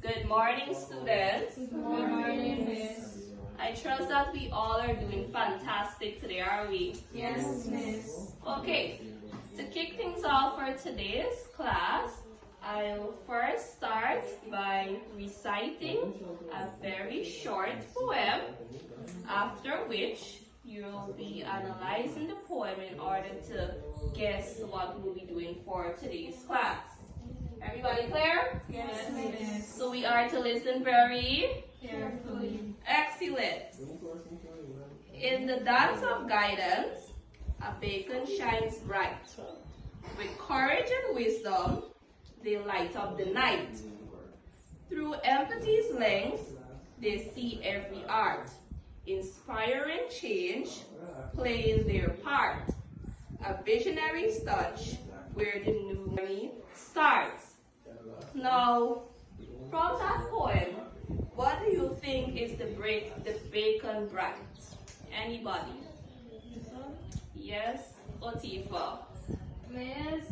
Good morning, students. Good morning, Miss. I trust that we all are doing fantastic today, are we? Yes, Miss. Okay, to kick things off for today's class, I'll first start by reciting a very short poem, after which you'll be analyzing the poem in order to guess what we'll be doing for today's class. Everybody clear? Yes, Miss. So we are to listen very Carefully. excellent. In the dance of guidance, a beacon shines bright. With courage and wisdom, they light up the night. Through empathy's lens, they see every art, inspiring change, playing their part. A visionary's touch where the new journey starts. Now, from that poem, what do you think is the beacon bright? Anybody? Yes, Otifa. Miss,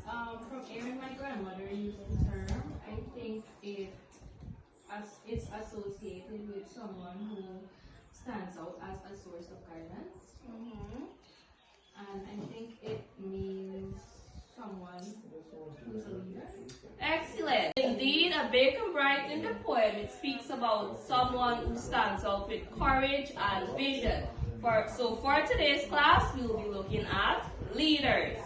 from hearing my grandmother use the term, I think it's associated with someone who stands out as a source of guidance. And I think it means someone who's a leader. Excellent. Indeed, a beacon bright in the poem, it speaks about someone who stands out with courage and vision. So for today's class, we will be looking at leaders.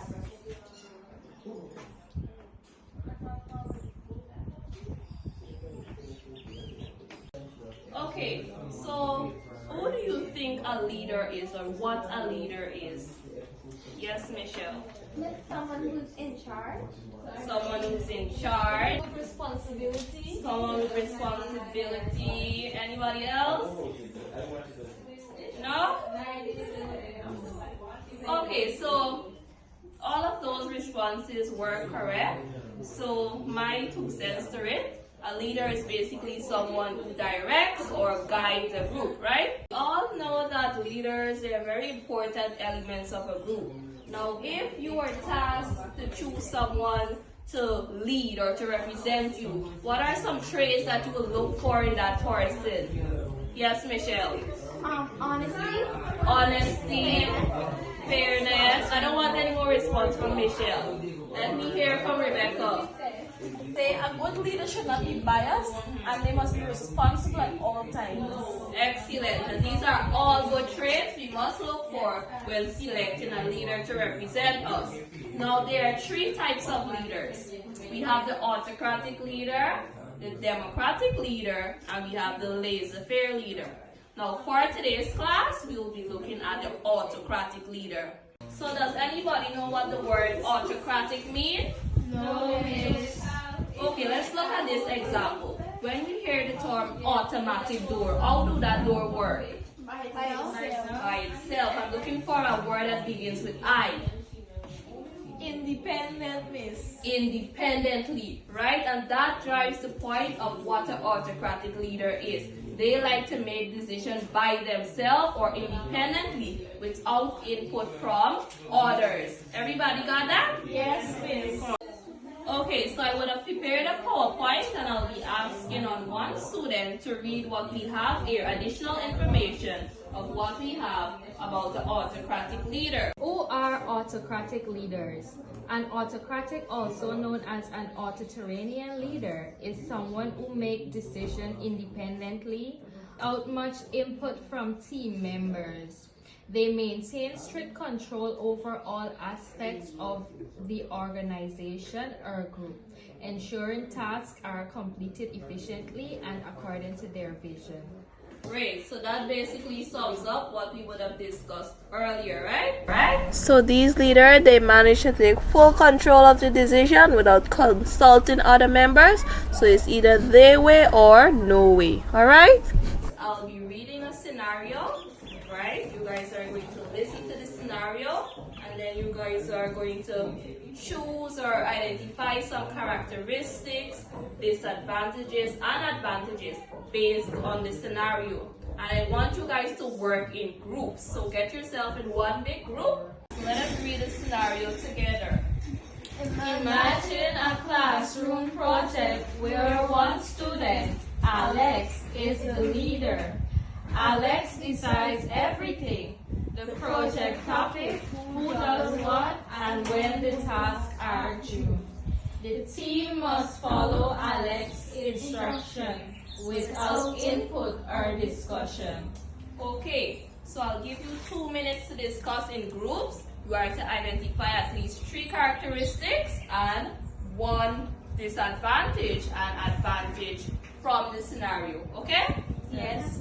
Okay, so who do you think a leader is, or what a leader is? Yes, Michelle. Someone who's in charge. Someone who's in charge. With responsibility. Someone with responsibility. Anybody else? No? Okay, so all of those responses were correct. So my 2 cents to it. A leader is basically someone who directs or guides a group, right? We all know that leaders are very important elements of a group. Now, if you are tasked to choose someone to lead or to represent you, what are some traits that you will look for in that person? Yes, Michelle? Honesty. Honesty, fairness. I don't want any more response from Michelle. Let me hear from Rebecca. Say a good leader should not be biased and they must be responsible at all times. Excellent. And these are all good traits we must look for when selecting a leader to represent us. Now, there are 3 types of leaders. We have the autocratic leader, the democratic leader, and we have the laissez-faire leader. Now, for today's class, we will be looking at the autocratic leader. So does anybody know what the word autocratic means? No, Miss. Okay, let's look at this example. When we hear the term automatic door, how do that door work? By itself. I'm looking for a word that begins with I. Independent, Miss. Independently, right? And that drives the point of what an autocratic leader is. They like to make decisions by themselves or independently without input from others. Everybody got that? Yes, Miss. Okay, so I would have prepared a PowerPoint and I'll be asking on one student to read what we have here, additional information of what we have about the autocratic leader. Who are autocratic leaders? An autocratic, also known as an authoritarian leader, is someone who makes decisions independently without much input from team members. They maintain strict control over all aspects of the organization or group, ensuring tasks are completed efficiently and according to their vision. Great, so that basically sums up what we would have discussed earlier, right? So these leaders, they manage to take full control of the decision without consulting other members. So it's either their way or no way, alright? I'll be reading a scenario, right? You guys are going to listen to the scenario and then you guys are going to choose or identify some characteristics, disadvantages and advantages based on the scenario. And I want you guys to work in groups. So get yourself in one big group. So let us read the scenario together. Imagine a classroom project where one student is the leader. Alex decides everything. The project topic, who does what, and when the tasks are due. The team must follow Alex's instruction without input or discussion. Okay, so I'll give you 2 minutes to discuss in groups. You are to identify at least 3 characteristics and 1 disadvantage and advantage from the scenario. Okay? Yes.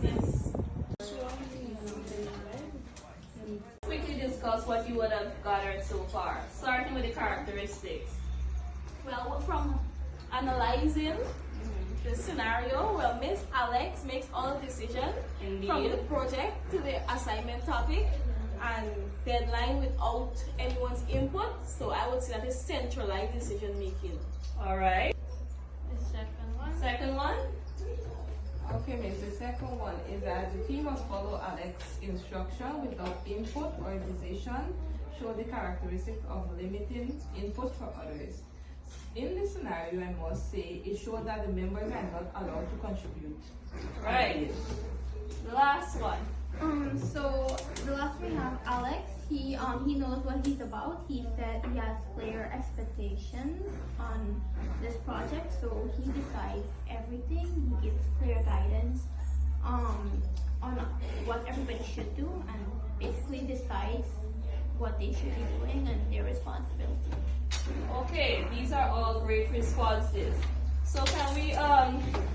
Quickly discuss what you would have gathered so far, starting with the characteristics. Well, from analyzing the scenario, well, Miss Alex makes all the decisions from the Indeed. project to the assignment topic and deadline without anyone's input. So I would say that is centralized decision making. Alright. The second one. Second one. Okay, miss, the second one is that the team must follow Alex's instruction without input or decision, show the characteristic of limiting input for others. In this scenario, I must say, it shows that the members are not allowed to contribute. Right. The last one. So the last we have Alex. He knows what he's about. He said he has clear expectations on this project, so he decides everything. He gives clear guidance on what everybody should do, and basically decides what they should be doing and their responsibility. Okay, these are all great responses. So can we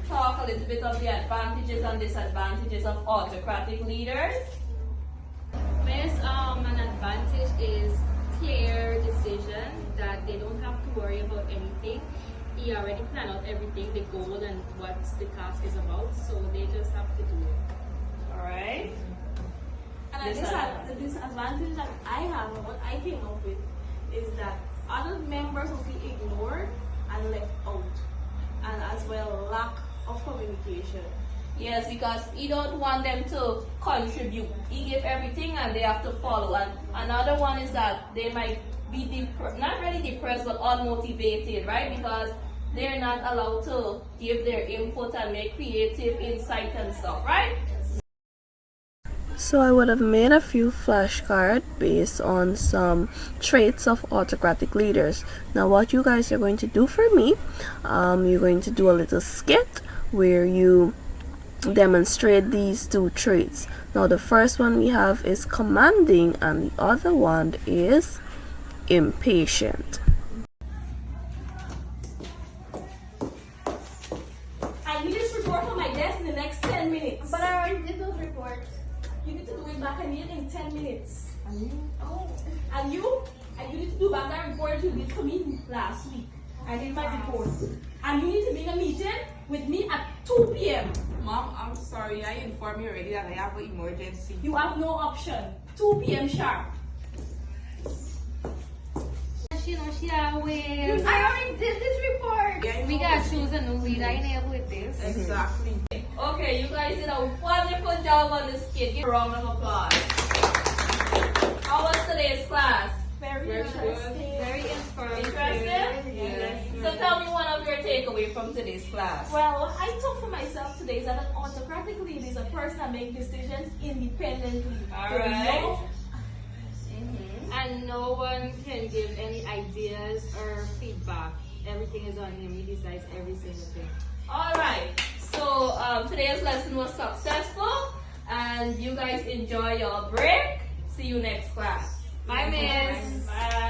talk a little bit of the advantages and disadvantages of autocratic leaders? Miss, an advantage is clear decision that they don't have to worry about anything. He already planned out everything, the goal and what the task is about, so they just have to do it. Alright. And I guess the disadvantage that I have, what I came up with, is that other members will be ignored and left out, and as well lack of communication. Yes, because he don't want them to contribute. He gave everything and they have to follow. And another one is that they might be not really depressed but unmotivated, right? Because they're not allowed to give their input and make creative insight and stuff, right? So I would have made a few flashcards based on some traits of autocratic leaders. Now what you guys are going to do for me, you're going to do a little skit where you demonstrate these 2 traits. Now the first one we have is commanding and the other one is impatient. I need this report on my desk in the next 10 minutes. But I already did those reports. You need to do it back and in 10 minutes. And you need to do back that report you did for me last week. I did my report. And you need to be in a meeting with me at 2 p.m. Mom, I'm sorry, I informed you already that I have an emergency. You have no option. 2 p.m. sharp. She knows she always. I already did this report. Yeah, I We know. gotta choose a new leader. I ain't able with this. Exactly. Okay, you guys did a wonderful job on this skit. Give a round of applause. How was today's class? Very interesting. Very informative. Interesting? Yes. So tell me one of your takeaway from today's class. Well, what I took for myself today is that an autocratic leader is a person that makes decisions independently. Alright. And no one can give any ideas or feedback. Everything is on him. He decides every single thing. Alright, so today's lesson was successful and you guys enjoy your break. See you next class. Bye, miss. Bye.